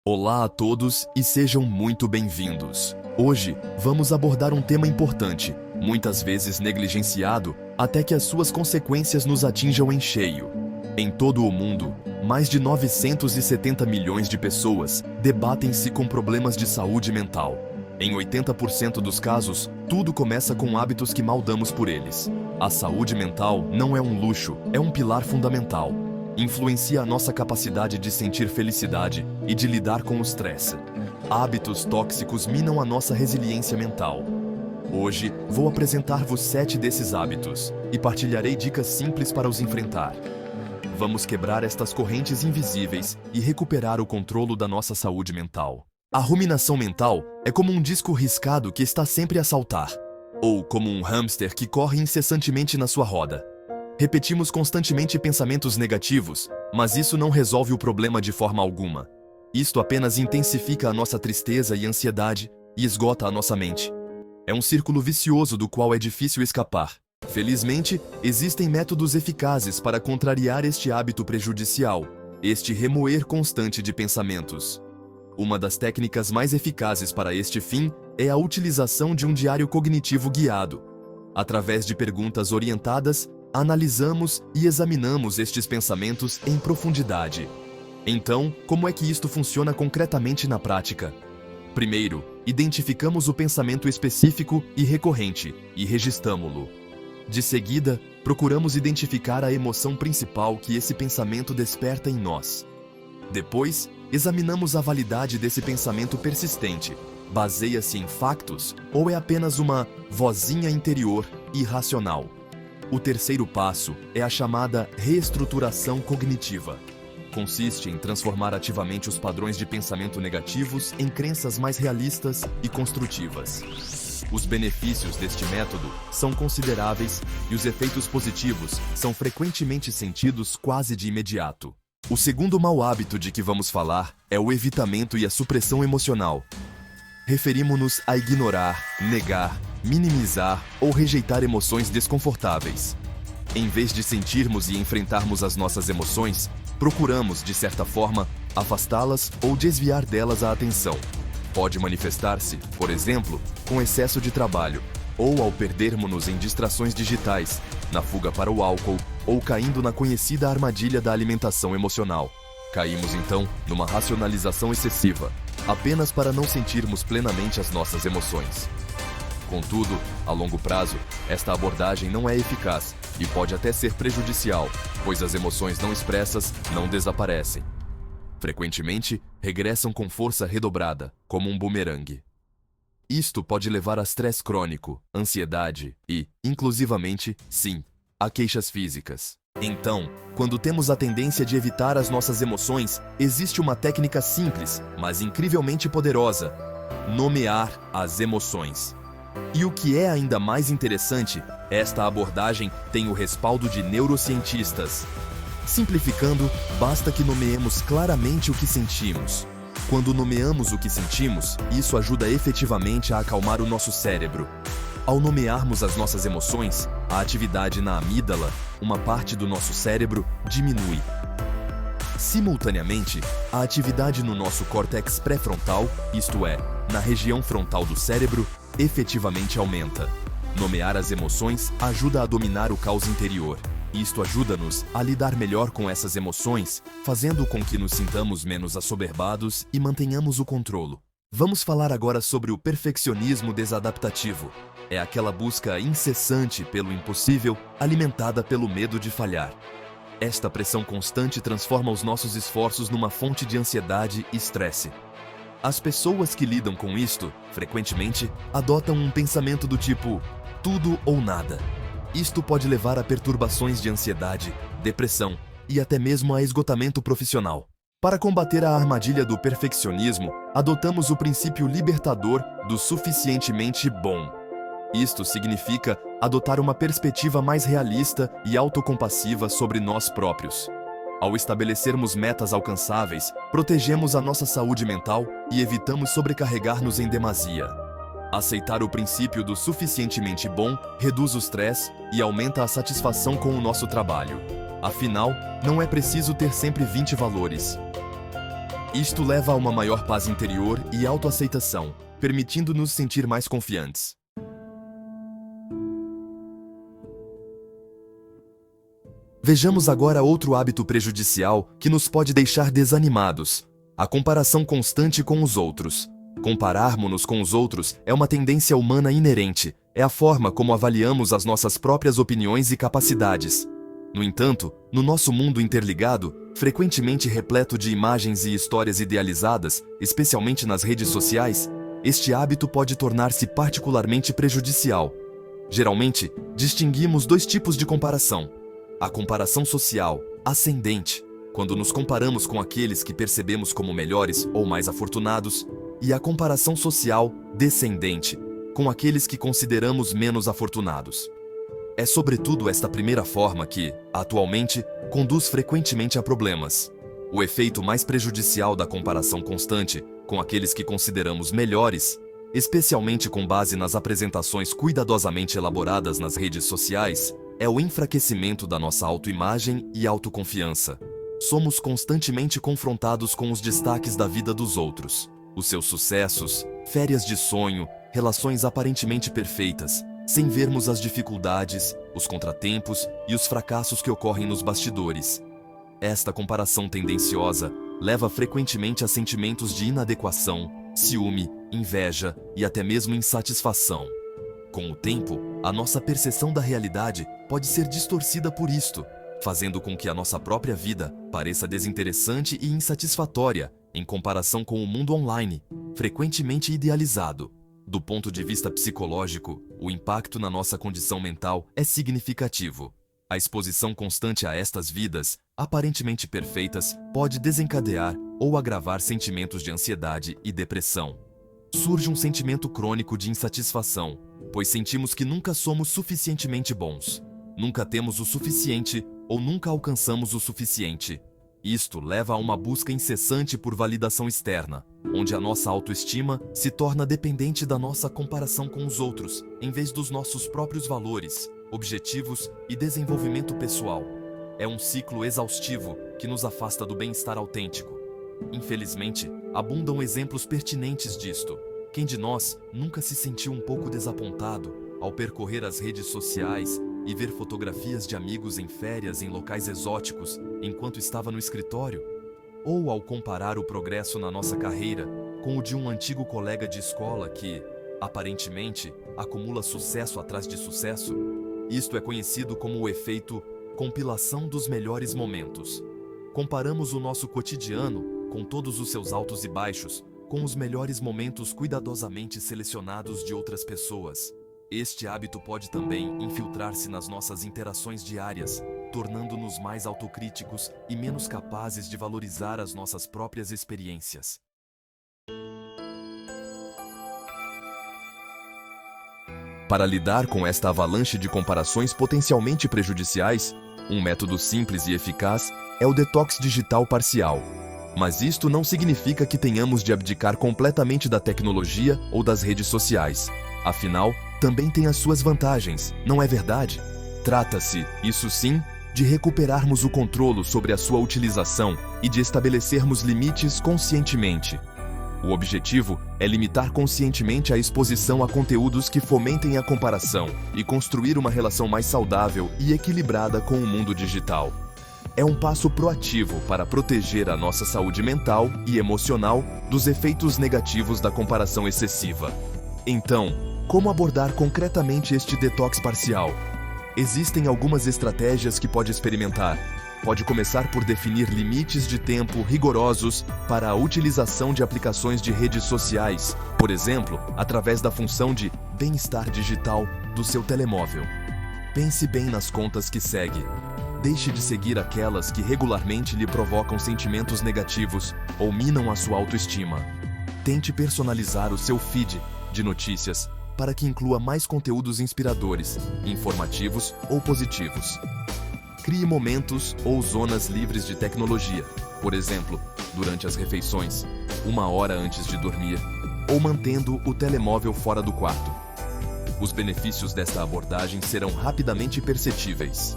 Olá a todos e sejam muito bem-vindos. Hoje, vamos abordar um tema importante, muitas vezes negligenciado, até que as suas consequências nos atinjam em cheio. Em todo o mundo, mais de 970 milhões de pessoas debatem-se com problemas de saúde mental. Em 80% dos casos, tudo começa com hábitos que mal damos por eles. A saúde mental não é um luxo, é um pilar fundamental. Influencia a nossa capacidade de sentir felicidade e de lidar com o estresse. Hábitos tóxicos minam a nossa resiliência mental. Hoje, vou apresentar-vos 7 desses hábitos e partilharei dicas simples para os enfrentar. Vamos quebrar estas correntes invisíveis e recuperar o controle da nossa saúde mental. A ruminação mental é como um disco riscado que está sempre a saltar, ou como um hamster que corre incessantemente na sua roda. Repetimos constantemente pensamentos negativos, mas isso não resolve o problema de forma alguma. Isto apenas intensifica a nossa tristeza e ansiedade e esgota a nossa mente. É um círculo vicioso do qual é difícil escapar. Felizmente, existem métodos eficazes para contrariar este hábito prejudicial, este remoer constante de pensamentos. Uma das técnicas mais eficazes para este fim é a utilização de um diário cognitivo guiado. Através de perguntas orientadas, analisamos e examinamos estes pensamentos em profundidade. Então, como é que isto funciona concretamente na prática? Primeiro, identificamos o pensamento específico e recorrente e registramo-lo. De seguida, procuramos identificar a emoção principal que esse pensamento desperta em nós. Depois, examinamos a validade desse pensamento persistente. Baseia-se em factos ou é apenas uma vozinha interior irracional? O terceiro passo é a chamada reestruturação cognitiva. Consiste em transformar ativamente os padrões de pensamento negativos em crenças mais realistas e construtivas. Os benefícios deste método são consideráveis e os efeitos positivos são frequentemente sentidos quase de imediato. O segundo mau hábito de que vamos falar é o evitamento e a supressão emocional. Referimos-nos a ignorar, negar, minimizar ou rejeitar emoções desconfortáveis. Em vez de sentirmos e enfrentarmos as nossas emoções, procuramos, de certa forma, afastá-las ou desviar delas a atenção. Pode manifestar-se, por exemplo, com excesso de trabalho, ou ao perdermos-nos em distrações digitais, na fuga para o álcool ou caindo na conhecida armadilha da alimentação emocional. Caímos então numa racionalização excessiva, apenas para não sentirmos plenamente as nossas emoções. Contudo, a longo prazo, esta abordagem não é eficaz e pode até ser prejudicial, pois as emoções não expressas não desaparecem. Frequentemente, regressam com força redobrada, como um bumerangue. Isto pode levar a estresse crônico, ansiedade e, inclusivamente, sim, a queixas físicas. Então, quando temos a tendência de evitar as nossas emoções, existe uma técnica simples, mas incrivelmente poderosa: nomear as emoções. E o que é ainda mais interessante, esta abordagem tem o respaldo de neurocientistas. Simplificando, basta que nomeemos claramente o que sentimos. Quando nomeamos o que sentimos, isso ajuda efetivamente a acalmar o nosso cérebro. Ao nomearmos as nossas emoções, a atividade na amígdala, uma parte do nosso cérebro, diminui. Simultaneamente, a atividade no nosso córtex pré-frontal, isto é, na região frontal do cérebro, efetivamente aumenta. Nomear as emoções ajuda a dominar o caos interior. Isto ajuda-nos a lidar melhor com essas emoções, fazendo com que nos sintamos menos assoberbados e mantenhamos o controle. Vamos falar agora sobre o perfeccionismo desadaptativo. É aquela busca incessante pelo impossível, alimentada pelo medo de falhar. Esta pressão constante transforma os nossos esforços numa fonte de ansiedade e estresse. As pessoas que lidam com isto, frequentemente, adotam um pensamento do tipo tudo ou nada. Isto pode levar a perturbações de ansiedade, depressão e até mesmo a esgotamento profissional. Para combater a armadilha do perfeccionismo, adotamos o princípio libertador do suficientemente bom. Isto significa adotar uma perspectiva mais realista e autocompassiva sobre nós próprios. Ao estabelecermos metas alcançáveis, protegemos a nossa saúde mental e evitamos sobrecarregar-nos em demasia. Aceitar o princípio do suficientemente bom reduz o estresse e aumenta a satisfação com o nosso trabalho. Afinal, não é preciso ter sempre 20 valores. Isto leva a uma maior paz interior e autoaceitação, permitindo-nos sentir mais confiantes. Vejamos agora outro hábito prejudicial que nos pode deixar desanimados: a comparação constante com os outros. Compararmos-nos com os outros é uma tendência humana inerente, é a forma como avaliamos as nossas próprias opiniões e capacidades. No entanto, no nosso mundo interligado, frequentemente repleto de imagens e histórias idealizadas, especialmente nas redes sociais, este hábito pode tornar-se particularmente prejudicial. Geralmente, distinguimos dois tipos de comparação: a comparação social, ascendente, quando nos comparamos com aqueles que percebemos como melhores ou mais afortunados, e a comparação social, descendente, com aqueles que consideramos menos afortunados. É sobretudo esta primeira forma que, atualmente, conduz frequentemente a problemas. O efeito mais prejudicial da comparação constante com aqueles que consideramos melhores, especialmente com base nas apresentações cuidadosamente elaboradas nas redes sociais, é o enfraquecimento da nossa autoimagem e autoconfiança. Somos constantemente confrontados com os destaques da vida dos outros, os seus sucessos, férias de sonho, relações aparentemente perfeitas, sem vermos as dificuldades, os contratempos e os fracassos que ocorrem nos bastidores. Esta comparação tendenciosa leva frequentemente a sentimentos de inadequação, ciúme, inveja e até mesmo insatisfação. Com o tempo, a nossa percepção da realidade pode ser distorcida por isto, fazendo com que a nossa própria vida pareça desinteressante e insatisfatória em comparação com o mundo online, frequentemente idealizado. Do ponto de vista psicológico, o impacto na nossa condição mental é significativo. A exposição constante a estas vidas, aparentemente perfeitas, pode desencadear ou agravar sentimentos de ansiedade e depressão. Surge um sentimento crônico de insatisfação, pois sentimos que nunca somos suficientemente bons, nunca temos o suficiente ou nunca alcançamos o suficiente. Isto leva a uma busca incessante por validação externa, onde a nossa autoestima se torna dependente da nossa comparação com os outros, em vez dos nossos próprios valores, objetivos e desenvolvimento pessoal. É um ciclo exaustivo que nos afasta do bem-estar autêntico. Infelizmente, abundam exemplos pertinentes disto. Quem de nós nunca se sentiu um pouco desapontado ao percorrer as redes sociais e ver fotografias de amigos em férias em locais exóticos enquanto estava no escritório? Ou ao comparar o progresso na nossa carreira com o de um antigo colega de escola que, aparentemente, acumula sucesso atrás de sucesso? Isto é conhecido como o efeito compilação dos melhores momentos. Comparamos o nosso cotidiano, com todos os seus altos e baixos, com os melhores momentos cuidadosamente selecionados de outras pessoas. Este hábito pode também infiltrar-se nas nossas interações diárias, tornando-nos mais autocríticos e menos capazes de valorizar as nossas próprias experiências. Para lidar com esta avalanche de comparações potencialmente prejudiciais, um método simples e eficaz é o detox digital parcial. Mas isto não significa que tenhamos de abdicar completamente da tecnologia ou das redes sociais. Afinal, também tem as suas vantagens, não é verdade? Trata-se, isso sim, de recuperarmos o controle sobre a sua utilização e de estabelecermos limites conscientemente. O objetivo é limitar conscientemente a exposição a conteúdos que fomentem a comparação e construir uma relação mais saudável e equilibrada com o mundo digital. É um passo proativo para proteger a nossa saúde mental e emocional dos efeitos negativos da comparação excessiva. Então, como abordar concretamente este detox parcial? Existem algumas estratégias que pode experimentar. Pode começar por definir limites de tempo rigorosos para a utilização de aplicações de redes sociais, por exemplo, através da função de bem-estar digital do seu telemóvel. Pense bem nas contas que segue. Deixe de seguir aquelas que regularmente lhe provocam sentimentos negativos ou minam a sua autoestima. Tente personalizar o seu feed de notícias para que inclua mais conteúdos inspiradores, informativos ou positivos. Crie momentos ou zonas livres de tecnologia, por exemplo, durante as refeições, 1 hora antes de dormir, ou mantendo o telemóvel fora do quarto. Os benefícios desta abordagem serão rapidamente perceptíveis.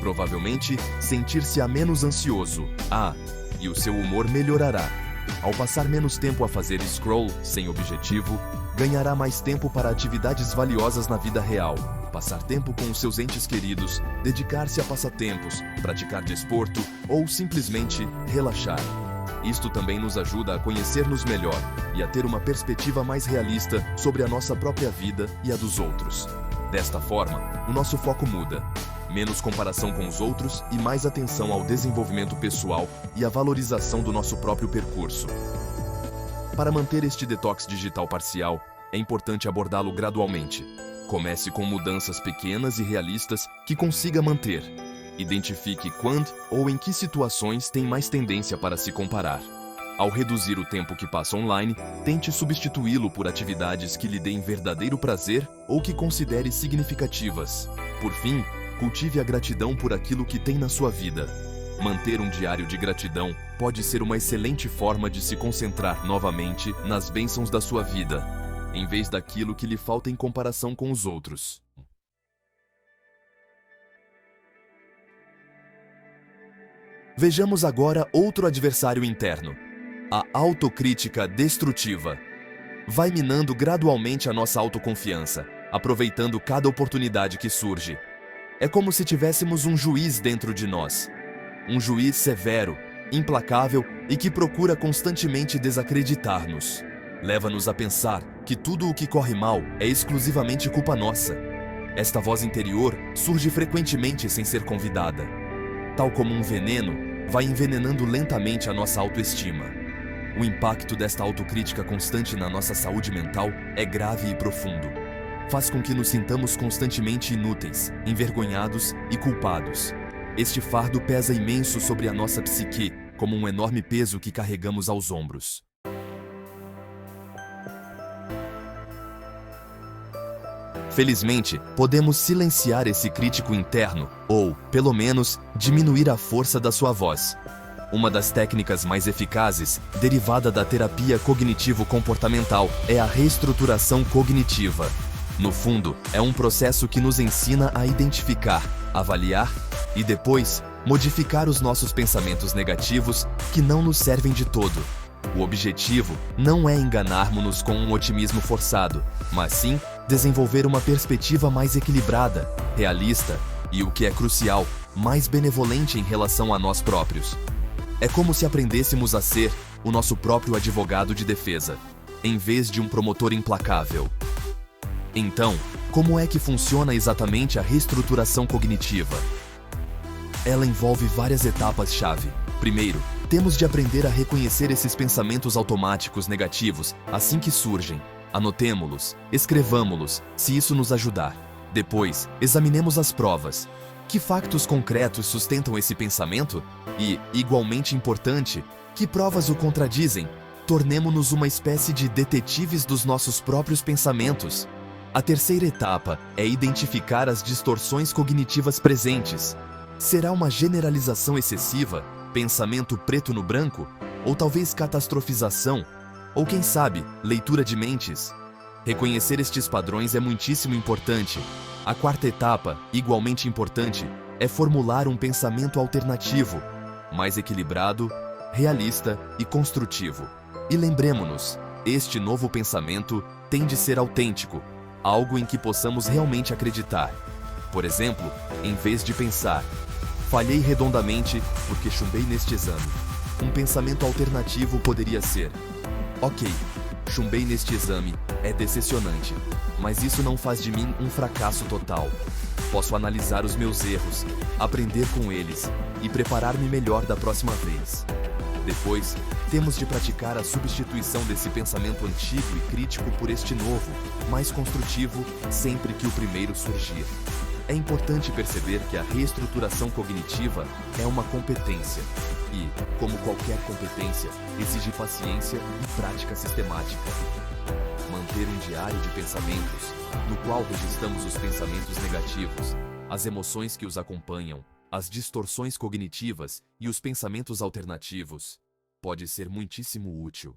Provavelmente, sentir-se-á menos ansioso, e o seu humor melhorará. Ao passar menos tempo a fazer scroll sem objetivo, ganhará mais tempo para atividades valiosas na vida real. Passar tempo com os seus entes queridos, dedicar-se a passatempos, praticar desporto ou simplesmente relaxar. Isto também nos ajuda a conhecer-nos melhor e a ter uma perspectiva mais realista sobre a nossa própria vida e a dos outros. Desta forma, o nosso foco muda. Menos comparação com os outros e mais atenção ao desenvolvimento pessoal e à valorização do nosso próprio percurso. Para manter este detox digital parcial, é importante abordá-lo gradualmente. Comece com mudanças pequenas e realistas que consiga manter. Identifique quando ou em que situações tem mais tendência para se comparar. Ao reduzir o tempo que passa online, tente substituí-lo por atividades que lhe deem verdadeiro prazer ou que considere significativas. Por fim, cultive a gratidão por aquilo que tem na sua vida. Manter um diário de gratidão pode ser uma excelente forma de se concentrar novamente nas bênçãos da sua vida, em vez daquilo que lhe falta em comparação com os outros. Vejamos agora outro adversário interno: a autocrítica destrutiva. Vai minando gradualmente a nossa autoconfiança, aproveitando cada oportunidade que surge. É como se tivéssemos um juiz dentro de nós. Um juiz severo, implacável e que procura constantemente desacreditar-nos. Leva-nos a pensar que tudo o que corre mal é exclusivamente culpa nossa. Esta voz interior surge frequentemente sem ser convidada. Tal como um veneno, vai envenenando lentamente a nossa autoestima. O impacto desta autocrítica constante na nossa saúde mental é grave e profundo. Faz com que nos sintamos constantemente inúteis, envergonhados e culpados. Este fardo pesa imenso sobre a nossa psique, como um enorme peso que carregamos aos ombros. Felizmente, podemos silenciar esse crítico interno, ou, pelo menos, diminuir a força da sua voz. Uma das técnicas mais eficazes, derivada da terapia cognitivo-comportamental, é a reestruturação cognitiva. No fundo, é um processo que nos ensina a identificar, avaliar e depois modificar os nossos pensamentos negativos que não nos servem de todo. O objetivo não é enganarmos-nos com um otimismo forçado, mas sim desenvolver uma perspectiva mais equilibrada, realista e, o que é crucial, mais benevolente em relação a nós próprios. É como se aprendêssemos a ser o nosso próprio advogado de defesa, em vez de um promotor implacável. Então, como é que funciona exatamente a reestruturação cognitiva? Ela envolve várias etapas-chave. Primeiro, temos de aprender a reconhecer esses pensamentos automáticos negativos assim que surgem. Anotemo-los, escrevamo-los, se isso nos ajudar. Depois, examinemos as provas. Que factos concretos sustentam esse pensamento? E, igualmente importante, que provas o contradizem? Tornemo-nos uma espécie de detetives dos nossos próprios pensamentos. A terceira etapa é identificar as distorções cognitivas presentes. Será uma generalização excessiva, pensamento preto no branco, ou talvez catastrofização, ou quem sabe, leitura de mentes? Reconhecer estes padrões é muitíssimo importante. A quarta etapa, igualmente importante, é formular um pensamento alternativo, mais equilibrado, realista e construtivo. E lembremo-nos, este novo pensamento tem de ser autêntico, algo em que possamos realmente acreditar. Por exemplo, em vez de pensar, falhei redondamente porque chumbei neste exame. Um pensamento alternativo poderia ser: ok, chumbei neste exame, é decepcionante, mas isso não faz de mim um fracasso total. Posso analisar os meus erros, aprender com eles e preparar-me melhor da próxima vez. Depois, temos de praticar a substituição desse pensamento antigo e crítico por este novo, mais construtivo, sempre que o primeiro surgir. É importante perceber que a reestruturação cognitiva é uma competência e, como qualquer competência, exige paciência e prática sistemática. Manter um diário de pensamentos, no qual registramos os pensamentos negativos, as emoções que os acompanham, as distorções cognitivas e os pensamentos alternativos, pode ser muitíssimo útil.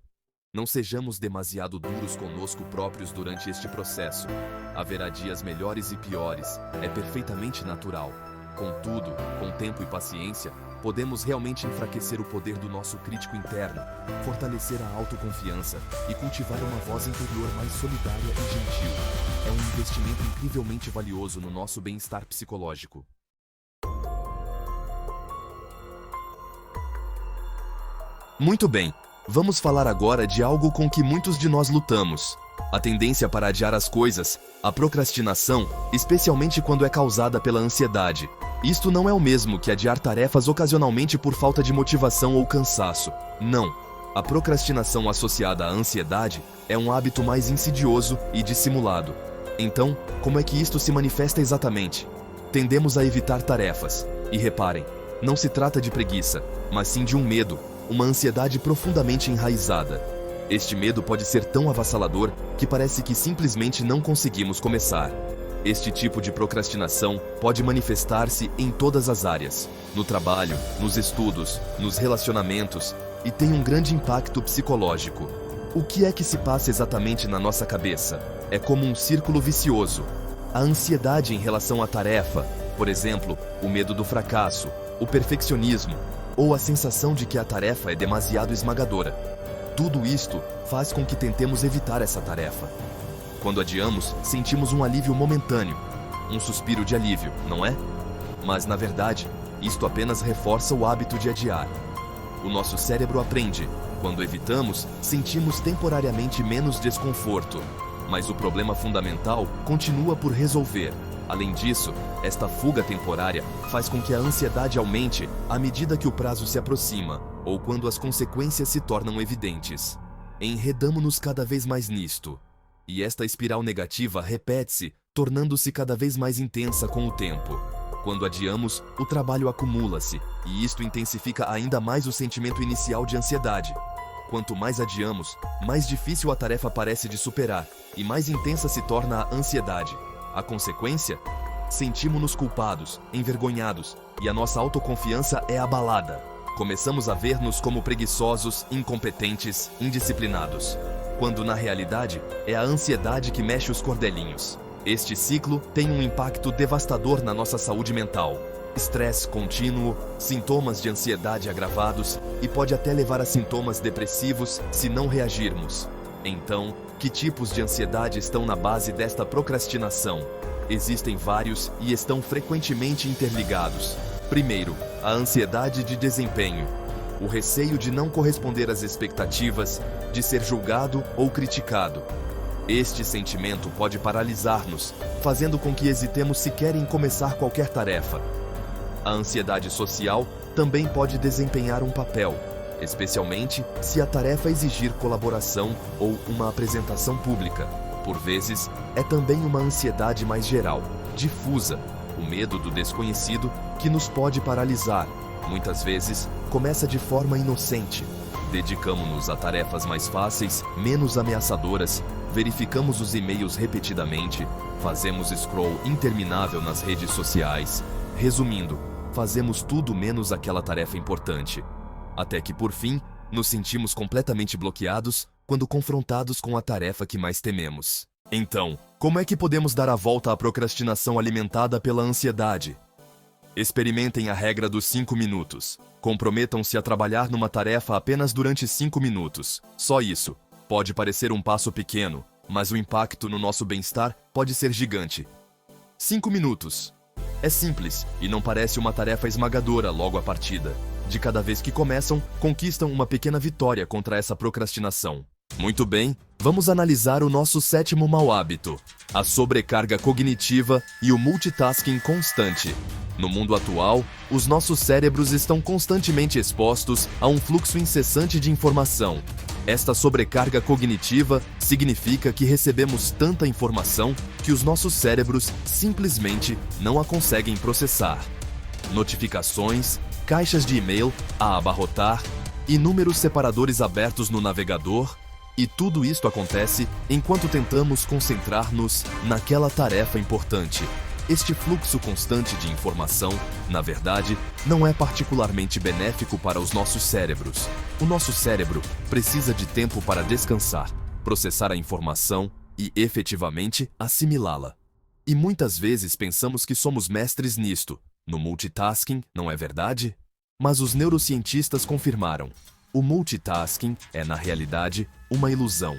Não sejamos demasiado duros conosco próprios durante este processo. Haverá dias melhores e piores, é perfeitamente natural. Contudo, com tempo e paciência, podemos realmente enfraquecer o poder do nosso crítico interno, fortalecer a autoconfiança e cultivar uma voz interior mais solidária e gentil. É um investimento incrivelmente valioso no nosso bem-estar psicológico. Muito bem, vamos falar agora de algo com que muitos de nós lutamos: a tendência para adiar as coisas, a procrastinação, especialmente quando é causada pela ansiedade. Isto não é o mesmo que adiar tarefas ocasionalmente por falta de motivação ou cansaço. Não. A procrastinação associada à ansiedade é um hábito mais insidioso e dissimulado. Então, como é que isto se manifesta exatamente? Tendemos a evitar tarefas. E reparem, não se trata de preguiça, mas sim de um medo, uma ansiedade profundamente enraizada. Este medo pode ser tão avassalador que parece que simplesmente não conseguimos começar. Este tipo de procrastinação pode manifestar-se em todas as áreas: no trabalho, nos estudos, nos relacionamentos, e tem um grande impacto psicológico. O que é que se passa exatamente na nossa cabeça? É como um círculo vicioso. A ansiedade em relação à tarefa, por exemplo, o medo do fracasso, o perfeccionismo, ou a sensação de que a tarefa é demasiado esmagadora. Tudo isto faz com que tentemos evitar essa tarefa. Quando adiamos, sentimos um alívio momentâneo, um suspiro de alívio, não é? Mas, na verdade, isto apenas reforça o hábito de adiar. O nosso cérebro aprende: quando evitamos, sentimos temporariamente menos desconforto. Mas o problema fundamental continua por resolver. Além disso, esta fuga temporária faz com que a ansiedade aumente à medida que o prazo se aproxima, ou quando as consequências se tornam evidentes. Enredamo-nos cada vez mais nisto. E esta espiral negativa repete-se, tornando-se cada vez mais intensa com o tempo. Quando adiamos, o trabalho acumula-se, e isto intensifica ainda mais o sentimento inicial de ansiedade. Quanto mais adiamos, mais difícil a tarefa parece de superar, e mais intensa se torna a ansiedade. A consequência? Sentimos-nos culpados, envergonhados, e a nossa autoconfiança é abalada. Começamos a ver-nos como preguiçosos, incompetentes, indisciplinados, quando na realidade é a ansiedade que mexe os cordelinhos. Este ciclo tem um impacto devastador na nossa saúde mental. Estresse contínuo, sintomas de ansiedade agravados e pode até levar a sintomas depressivos se não reagirmos. Então, que tipos de ansiedade estão na base desta procrastinação? Existem vários e estão frequentemente interligados. Primeiro, a ansiedade de desempenho. O receio de não corresponder às expectativas, de ser julgado ou criticado. Este sentimento pode paralisar-nos, fazendo com que hesitemos sequer em começar qualquer tarefa. A ansiedade social também pode desempenhar um papel, especialmente se a tarefa exigir colaboração ou uma apresentação pública. Por vezes, é também uma ansiedade mais geral, difusa, o medo do desconhecido que nos pode paralisar. Muitas vezes, começa de forma inocente. Dedicamos-nos a tarefas mais fáceis, menos ameaçadoras, verificamos os e-mails repetidamente, fazemos scroll interminável nas redes sociais. Resumindo, fazemos tudo menos aquela tarefa importante. Até que, por fim, nos sentimos completamente bloqueados quando confrontados com a tarefa que mais tememos. Então, como é que podemos dar a volta à procrastinação alimentada pela ansiedade? Experimentem a regra dos 5 minutos. Comprometam-se a trabalhar numa tarefa apenas durante 5 minutos. Só isso. Pode parecer um passo pequeno, mas o impacto no nosso bem-estar pode ser gigante. 5 minutos. É simples e não parece uma tarefa esmagadora logo à partida. De cada vez que começam, conquistam uma pequena vitória contra essa procrastinação. Muito bem, vamos analisar o nosso 7º mau hábito: a sobrecarga cognitiva e o multitasking constante. No mundo atual, os nossos cérebros estão constantemente expostos a um fluxo incessante de informação. Esta sobrecarga cognitiva significa que recebemos tanta informação que os nossos cérebros simplesmente não a conseguem processar. Notificações, caixas de e-mail a abarrotar, inúmeros separadores abertos no navegador, e tudo isto acontece enquanto tentamos concentrar-nos naquela tarefa importante. Este fluxo constante de informação, na verdade, não é particularmente benéfico para os nossos cérebros. O nosso cérebro precisa de tempo para descansar, processar a informação e, efetivamente, assimilá-la. E muitas vezes pensamos que somos mestres nisto, no multitasking, não é verdade? Mas os neurocientistas confirmaram: o multitasking é, na realidade, uma ilusão.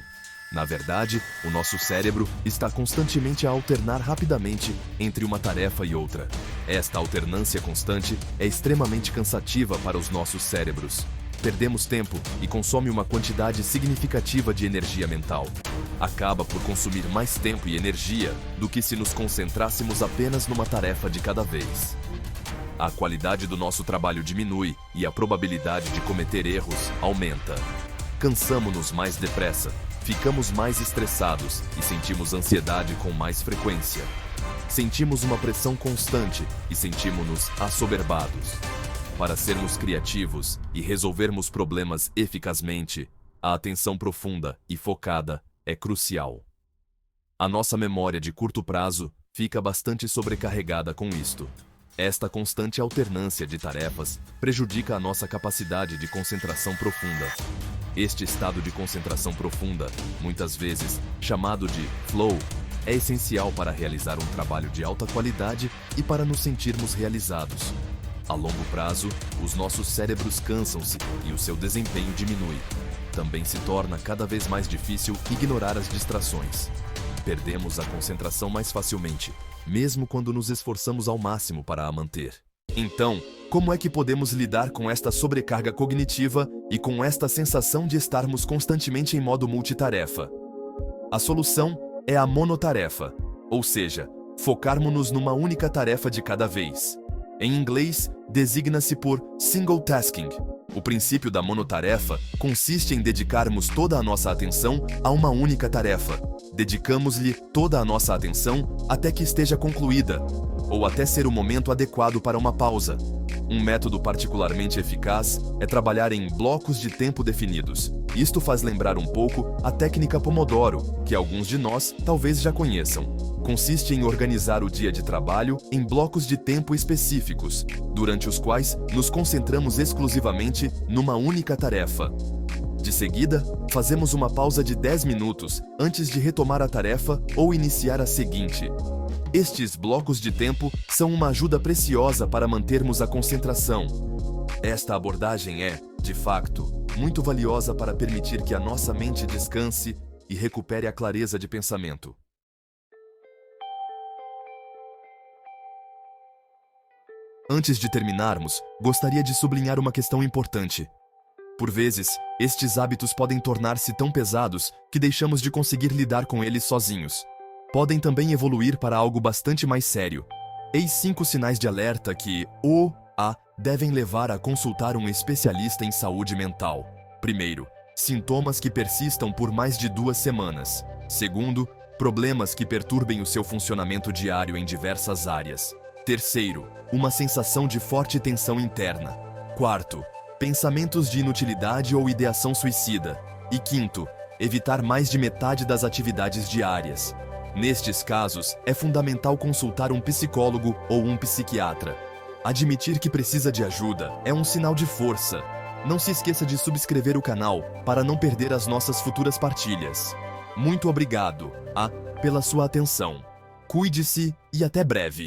Na verdade, o nosso cérebro está constantemente a alternar rapidamente entre uma tarefa e outra. Esta alternância constante é extremamente cansativa para os nossos cérebros. Perdemos tempo e consome uma quantidade significativa de energia mental. Acaba por consumir mais tempo e energia do que se nos concentrássemos apenas numa tarefa de cada vez. A qualidade do nosso trabalho diminui e a probabilidade de cometer erros aumenta. Cansamo-nos mais depressa, ficamos mais estressados e sentimos ansiedade com mais frequência. Sentimos uma pressão constante e sentimos-nos assoberbados. Para sermos criativos e resolvermos problemas eficazmente, a atenção profunda e focada é crucial. A nossa memória de curto prazo fica bastante sobrecarregada com isto. Esta constante alternância de tarefas prejudica a nossa capacidade de concentração profunda. Este estado de concentração profunda, muitas vezes chamado de flow, é essencial para realizar um trabalho de alta qualidade e para nos sentirmos realizados. A longo prazo, os nossos cérebros cansam-se e o seu desempenho diminui. Também se torna cada vez mais difícil ignorar as distrações. Perdemos a concentração mais facilmente, mesmo quando nos esforçamos ao máximo para a manter. Então, como é que podemos lidar com esta sobrecarga cognitiva e com esta sensação de estarmos constantemente em modo multitarefa? A solução é a monotarefa, ou seja, focarmos-nos numa única tarefa de cada vez. Em inglês, designa-se por single tasking. O princípio da monotarefa consiste em dedicarmos toda a nossa atenção a uma única tarefa. Dedicamos-lhe toda a nossa atenção até que esteja concluída, ou até ser o momento adequado para uma pausa. Um método particularmente eficaz é trabalhar em blocos de tempo definidos. Isto faz lembrar um pouco a técnica Pomodoro, que alguns de nós talvez já conheçam. Consiste em organizar o dia de trabalho em blocos de tempo específicos, durante os quais nos concentramos exclusivamente numa única tarefa. De seguida, fazemos uma pausa de 10 minutos antes de retomar a tarefa ou iniciar a seguinte. Estes blocos de tempo são uma ajuda preciosa para mantermos a concentração. Esta abordagem é, de facto, muito valiosa para permitir que a nossa mente descanse e recupere a clareza de pensamento. Antes de terminarmos, gostaria de sublinhar uma questão importante. Por vezes, estes hábitos podem tornar-se tão pesados que deixamos de conseguir lidar com eles sozinhos. Podem também evoluir para algo bastante mais sério. Eis 5 sinais de alerta que devem levar a consultar um especialista em saúde mental. Primeiro, sintomas que persistam por mais de 2 semanas. Segundo, problemas que perturbem o seu funcionamento diário em diversas áreas. Terceiro, uma sensação de forte tensão interna. Quarto, pensamentos de inutilidade ou ideação suicida. E quinto, evitar mais de metade das atividades diárias. Nestes casos, é fundamental consultar um psicólogo ou um psiquiatra. Admitir que precisa de ajuda é um sinal de força. Não se esqueça de subscrever o canal para não perder as nossas futuras partilhas. Muito obrigado pela sua atenção. Cuide-se e até breve.